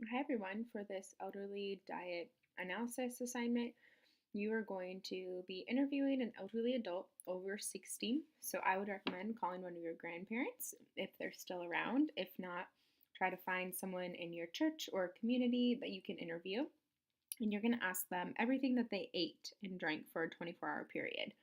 Hi everyone, for this elderly diet analysis assignment, you are going to be interviewing an elderly adult over 60. So I would recommend calling one of your grandparents if they're still around. If not, try to find someone in your church or community that you can interview. And you're going to ask them everything that they ate and drank for a 24-hour period.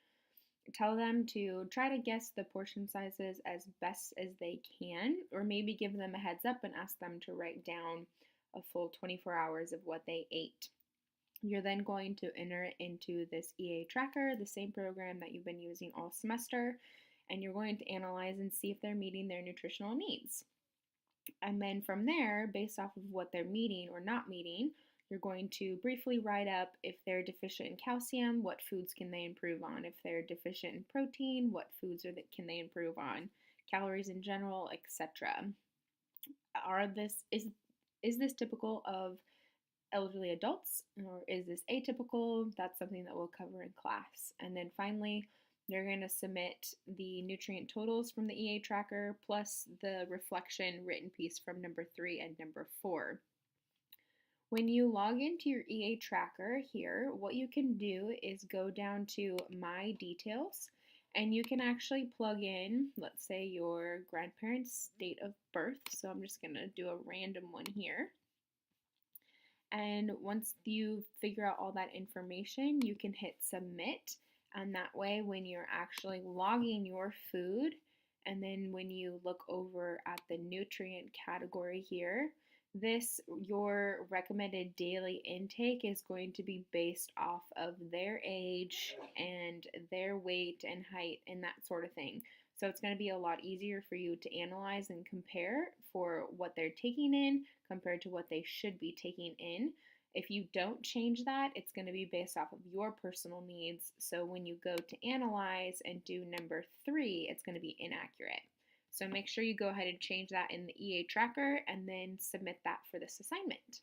Tell them to try to guess the portion sizes as best as they can, or maybe give them a heads up and ask them to write down a full 24 hours of what they ate. You're then going to enter it into this EA tracker, the same program that you've been using all semester, and you're going to analyze and see if they're meeting their nutritional needs. And then from there, based off of what they're meeting or not meeting, you're going to briefly write up if they're deficient in calcium, what foods can they improve on? If they're deficient in protein, what foods can they improve on? Calories in general, etc. Are this is this typical of elderly adults or is this atypical? That's something that we'll cover in class. And then finally, you're going to submit the nutrient totals from the EA tracker plus the reflection written piece from number 3 and number 4. When you log into your EA tracker here, what you can do is go down to My Details and you can actually plug in, let's say, your grandparents' date of birth. So I'm just going to do a random one here. And once you figure out all that information, you can hit submit. And that way, when you're actually logging your food, and then when you look over at the nutrient category here, your recommended daily intake is going to be based off of their age and their weight and height and that sort of thing. So it's going to be a lot easier for you to analyze and compare for what they're taking in compared to what they should be taking in. If you don't change that, it's going to be based off of your personal needs. So when you go to analyze and do number 3, it's going to be inaccurate. So make sure you go ahead and change that in the EA tracker and then submit that for this assignment.